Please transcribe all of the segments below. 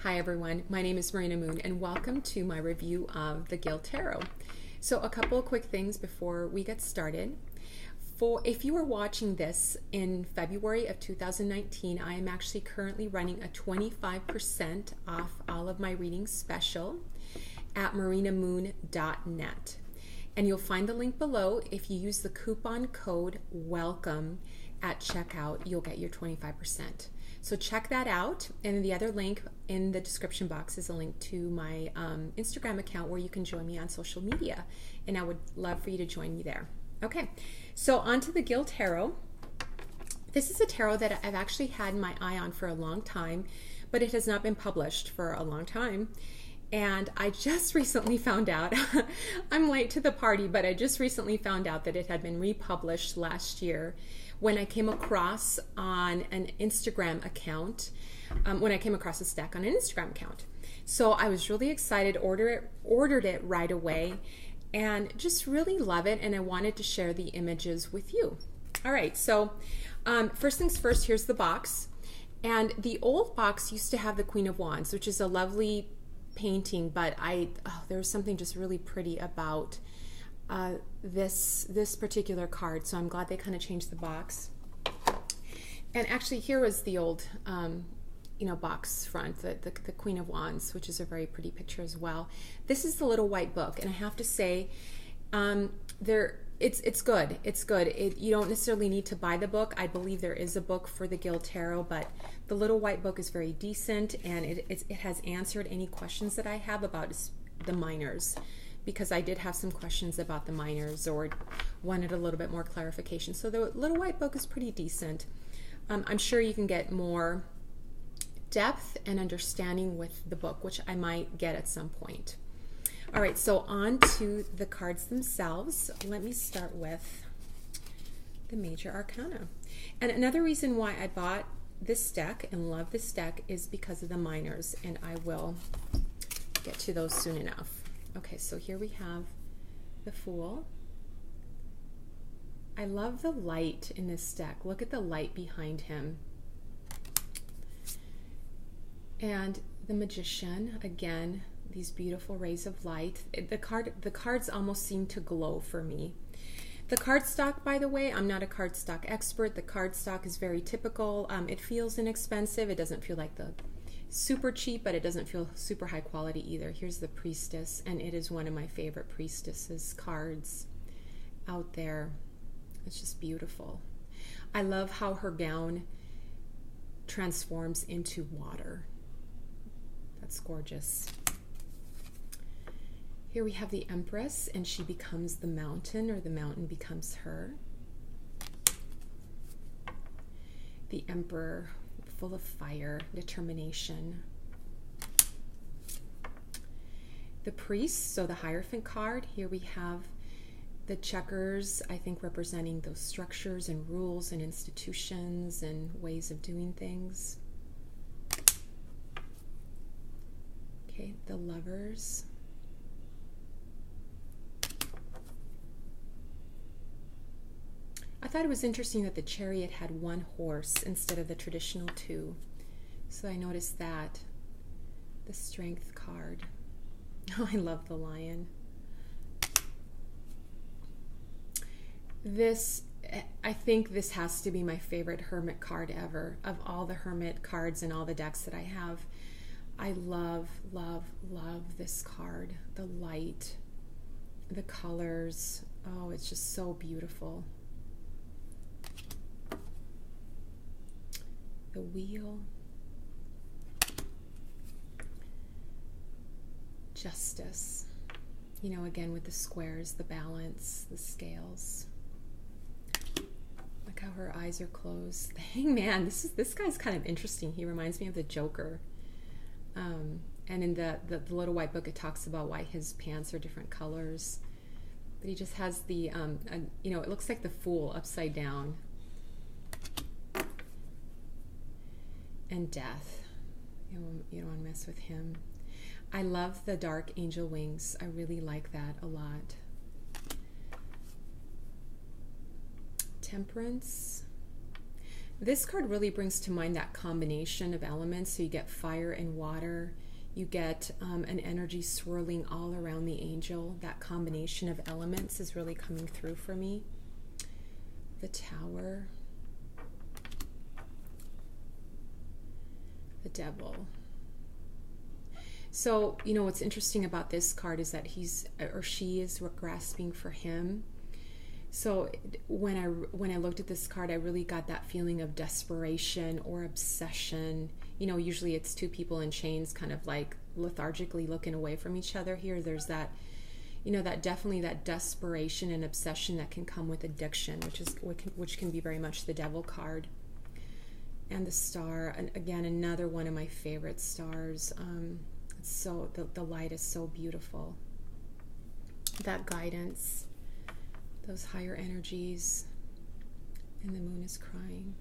Hi everyone, my name is Marina Moon and welcome to my review of the Gill Tarot. So a couple of quick things before we get started. If you are watching this in February of 2019, I am actually currently running a 25% off all of my readings special at marinamoon.net. And you'll find the link below. If you use the coupon code WELCOME at checkout, you'll get your 25%. So check that out. And the other link in the description box is a link to my Instagram account where you can join me on social media. And I would love for you to join me there. Okay, so on to the Gill Tarot. This is a tarot that I've actually had my eye on for a long time, but it has not been published for a long time. And I just recently found out, I'm late to the party, but I just recently found out that it had been republished last year when I came across on an Instagram account, when I came across this deck on an Instagram account. So I was really excited, ordered it right away, and just really love it, and I wanted to share the images with you. All right, so first things first, here's the box. And the old box used to have the Queen of Wands, which is a lovely painting, but there was something just really pretty about this particular card, so I'm glad they kind of changed the box. And actually here was the old box front, the Queen of Wands, which is a very pretty picture as well. This is the little white book, and I have to say it's good. It's good. You don't necessarily need to buy the book. I believe there is a book for the Gill Tarot, but the little white book is very decent, and it has answered any questions that I have about the minors, because I did have some questions about the minors or wanted a little bit more clarification. So the little white book is pretty decent. I'm sure you can get more depth and understanding with the book, which I might get at some point. All right, so on to the cards themselves. Let me start with the Major Arcana. And another reason why I bought this deck and love this deck is because of the minors, and I will get to those soon enough. Okay, so here we have the Fool. I love the light in this deck. Look at the light behind him. And the Magician, again, these beautiful rays of light. The cards almost seem to glow for me. The cardstock, by the way, I'm not a cardstock expert. The cardstock is very typical. It feels inexpensive. It doesn't feel like the super cheap, but it doesn't feel super high quality either. Here's the Priestess, and it is one of my favorite Priestesses cards out there. It's just beautiful. I love how her gown transforms into water. That's gorgeous. Here we have the Empress, and she becomes the mountain, or the mountain becomes her. The Emperor, full of fire, determination. The Priest, so the Hierophant card. Here we have the checkers, I think representing those structures and rules and institutions and ways of doing things. Okay, the Lovers. I thought it was interesting that the Chariot had one horse instead of the traditional two. So I noticed that. The Strength card. Oh, I love the Lion. I think this has to be my favorite Hermit card ever. Of all the Hermit cards and all the decks that I have, I love, love, love this card. The light, the colors. Oh, it's just so beautiful. The Wheel. Justice. You know, again with the squares, the balance, the scales. Look how her eyes are closed. The Hangman. This guy's kind of interesting. He reminds me of the Joker. And in the little white book, it talks about why his pants are different colors. But he just has the, it looks like the Fool upside down. And Death. You don't want to mess with him. I love the dark angel wings. I really like that a lot. Temperance. This card really brings to mind that combination of elements. So you get fire and water. You get an energy swirling all around the angel. That combination of elements is really coming through for me. The Tower. The Devil. So, you know, what's interesting about this card is that he's or she is grasping for him. So when I looked at this card, I really got that feeling of desperation or obsession. You know, usually it's two people in chains kind of like lethargically looking away from each other. Here there's that, you know, that definitely that desperation and obsession that can come with addiction, which can be very much the Devil card. And the Star, and again, another one of my favorite stars. So the light is so beautiful. That guidance, those higher energies, and the moon is crying.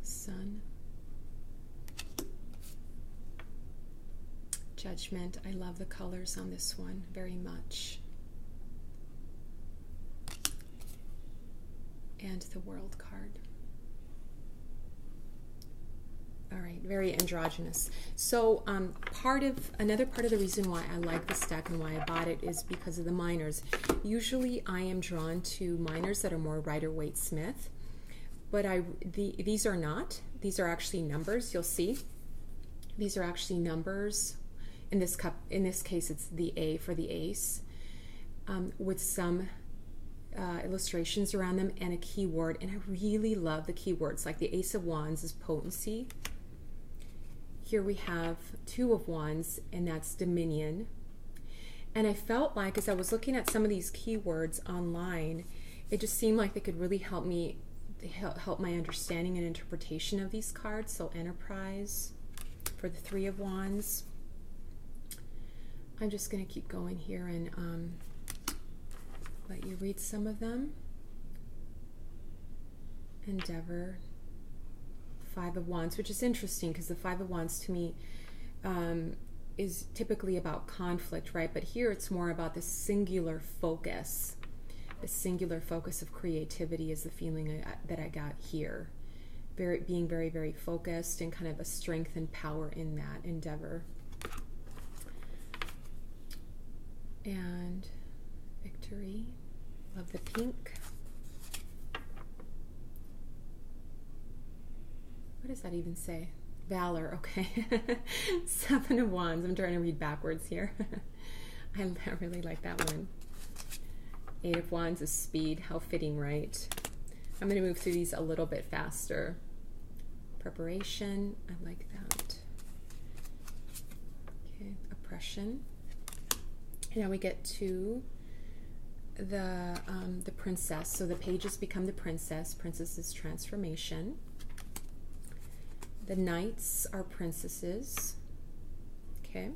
Sun. Judgment. I love the colors on this one very much. And the World card. All right, very androgynous. So another part of the reason why I like this deck and why I bought it is because of the minors. Usually I am drawn to minors that are more Rider-Waite-Smith, but these are not. These are actually numbers. You'll see. These are actually numbers. In this case, it's the A for the ace, with some illustrations around them and a keyword. And I really love the keywords. Like the Ace of Wands is potency. Here we have Two of Wands, and that's dominion. And I felt like as I was looking at some of these keywords online, it just seemed like they could really help me, help my understanding and interpretation of these cards. So enterprise for the Three of Wands. I'm just going to keep going here and let you read some of them. Endeavor. Five of Wands, which is interesting because the Five of Wands to me is typically about conflict, right? But here it's more about the singular focus. The singular focus of creativity is the feeling that I got here. Being very, very focused and kind of a strength and power in that endeavor. And victory. Love the pink. What does that even say? Valor, okay. Seven of Wands. I'm trying to read backwards here. I really like that one. Eight of Wands is speed. How fitting, right? I'm going to move through these a little bit faster. Preparation. I like that. Okay. Oppression. Now we get to the Princess. So the pages become the Princess. Princess is transformation. The Knights are princesses. Okay.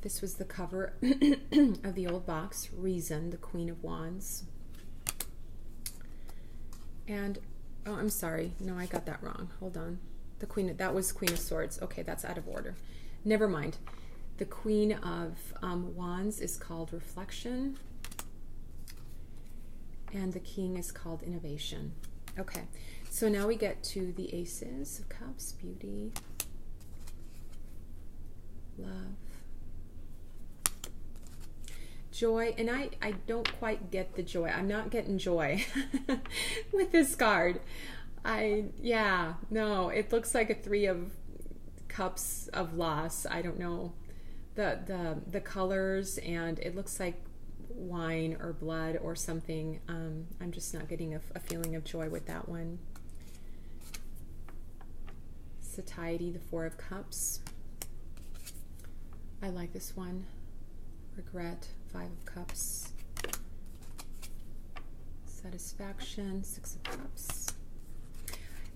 This was the cover of the old box. Reason, the Queen of Wands. And, oh, I'm sorry. No, I got that wrong. Hold on. The Queen, that was Queen of Swords. Okay, that's out of order. Never mind. The Queen of Wands is called Reflection. And the King is called Innovation. Okay. So now we get to the Aces of Cups, beauty, love, joy, and I don't quite get the joy. I'm not getting joy with this card. No, it looks like a Three of Cups of loss. I don't know the colors, and it looks like wine or blood or something. I'm just not getting a feeling of joy with that one. Satiety, the Four of Cups. I like this one. Regret, Five of Cups. Satisfaction, Six of Cups.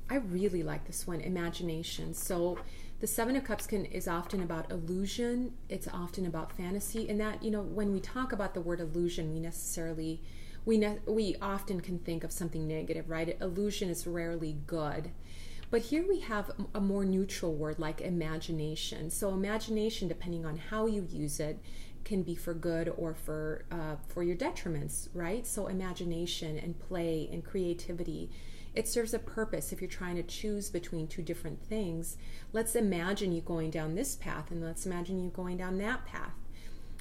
I really like this one, Imagination. So the Seven of Cups is often about illusion. It's often about fantasy. And that, you know, when we talk about the word illusion, we often can think of something negative, right? Illusion is rarely good. But here we have a more neutral word like imagination. So imagination, depending on how you use it, can be for good or for your detriments, right? So imagination and play and creativity, it serves a purpose. If you're trying to choose between two different things, let's imagine you going down this path and let's imagine you going down that path.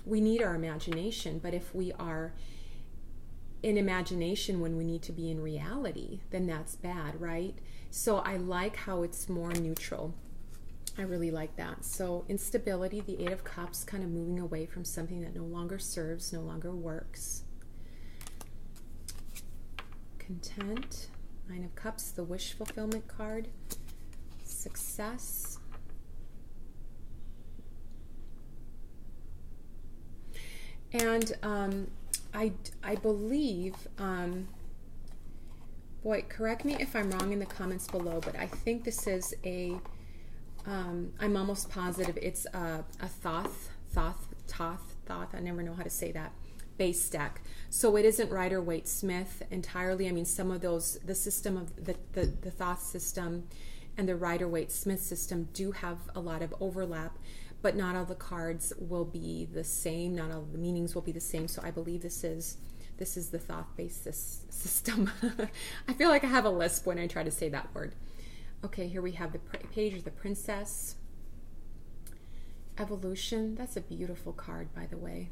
We need our imagination, but if we are in imagination when we need to be in reality, then that's bad, right? So I like how it's more neutral. I really like that. So instability, the Eight of Cups, kind of moving away from something that no longer serves, no longer works. Content, Nine of Cups, the wish fulfillment card. Success. And I believe, boy, correct me if I'm wrong in the comments below, but I think this is a, I'm almost positive it's a Thoth, I never know how to say that, base deck. So it isn't Rider-Waite-Smith entirely. I mean, some of those, the system of the Thoth system and the Rider-Waite-Smith system do have a lot of overlap, but not all the cards will be the same. Not all the meanings will be the same. So I believe this is the Thoth-based system. I feel like I have a lisp when I try to say that word. Okay, here we have the page of the Princess. Evolution. That's a beautiful card, by the way.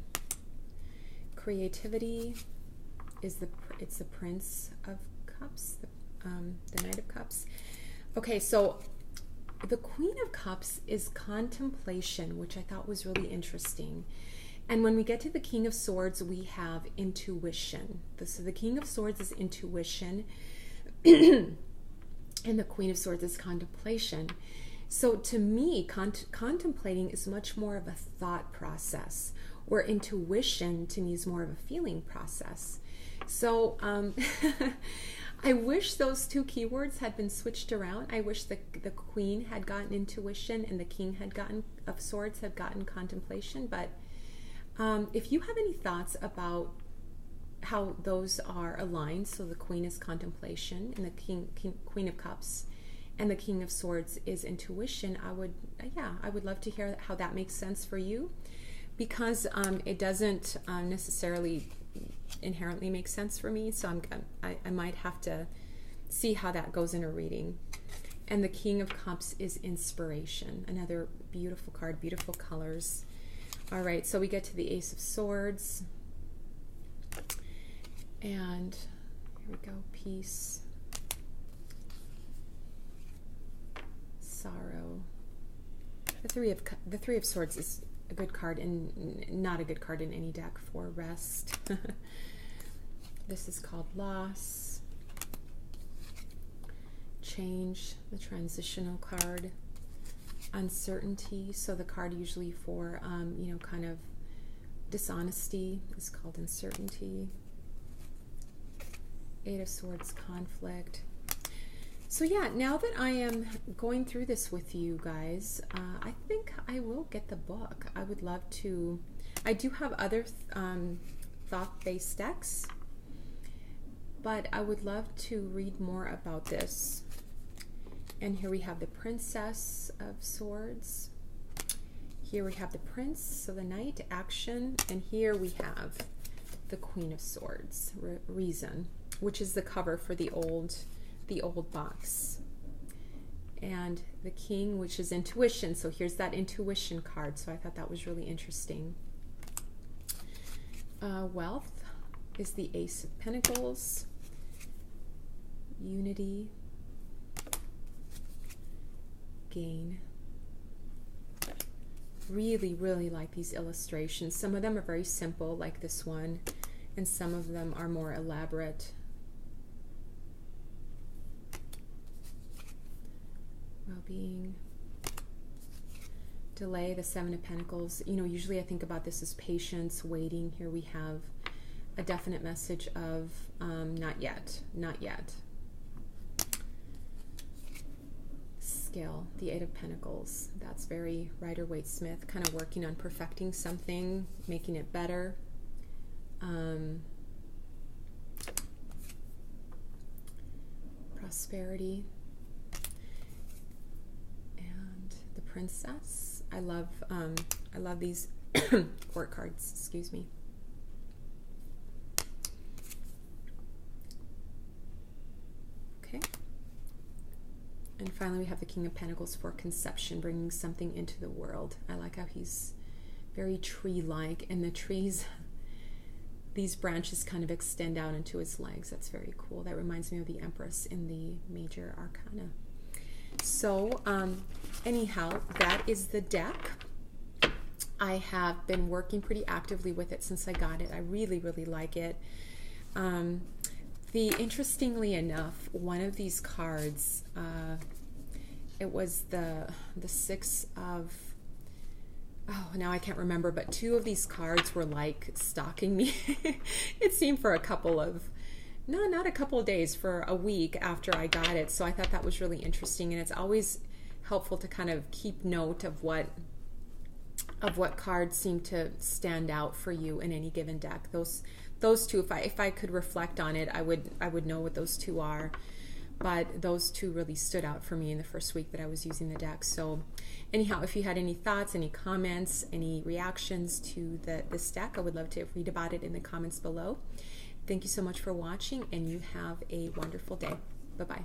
Creativity is it's the Prince of Cups, the Knight of Cups. Okay, so the Queen of Cups is contemplation, which I thought was really interesting. And when we get to the King of Swords, we have intuition. So the King of Swords is intuition, and the Queen of Swords is contemplation. So to me, contemplating is much more of a thought process, where intuition to me is more of a feeling process. So I wish those two keywords had been switched around. I wish the Queen had gotten intuition and the King of Swords had gotten contemplation. But if you have any thoughts about how those are aligned, so the Queen is contemplation and the Queen of Cups and the King of Swords is intuition, I would love to hear how that makes sense for you, because it doesn't necessarily inherently make sense for me, so I might have to see how that goes in a reading. And the King of Cups is inspiration, another beautiful card, beautiful colors. All right, so we get to the Ace of Swords, and here we go, peace, sorrow. The Three of Swords is a good card and not a good card in any deck for rest. This is called loss, change, the transitional card, uncertainty. So the card usually for kind of dishonesty is called uncertainty. Eight of Swords, conflict. So yeah, now that I am going through this with you guys, I think I will get the book. I would love to. I do have other Thoth-based decks, but I would love to read more about this. And here we have the Princess of Swords. Here we have the Prince, so the Knight, action. And here we have the Queen of Swords, reason, which is the cover for the old box. And the King, which is intuition. So here's that intuition card. So I thought that was really interesting. Wealth is the Ace of Pentacles. Unity. Gain. Really, really like these illustrations. Some of them are very simple, like this one, and some of them are more elaborate. Well-being. Delay, the Seven of Pentacles. You know, usually I think about this as patience, waiting. Here we have a definite message of not yet, not yet. Skill, the Eight of Pentacles. That's very Rider-Waite-Smith, kind of working on perfecting something, making it better. Prosperity. And the Princess. I love these Court cards, excuse me. Okay. And finally we have the King of Pentacles for conception, bringing something into the world. I like how he's very tree-like, and the trees, these branches kind of extend out into his legs. That's very cool. That reminds me of the Empress in the Major Arcana. So anyhow, that is the deck. I have been working pretty actively with it since I got it. I really, really like it. Interestingly enough, one of these cards, it was the six of, oh, now I can't remember, but two of these cards were like stalking me. It seemed for a couple of, no, not a couple of days, for a week after I got it. So I thought that was really interesting, and it's always helpful to kind of keep note of what cards seem to stand out for you in any given deck. Those two, if I could reflect on it, I would know what those two are. But those two really stood out for me in the first week that I was using the deck. So anyhow, if you had any thoughts, any comments, any reactions to this deck, I would love to read about it in the comments below. Thank you so much for watching, and you have a wonderful day. Bye-bye.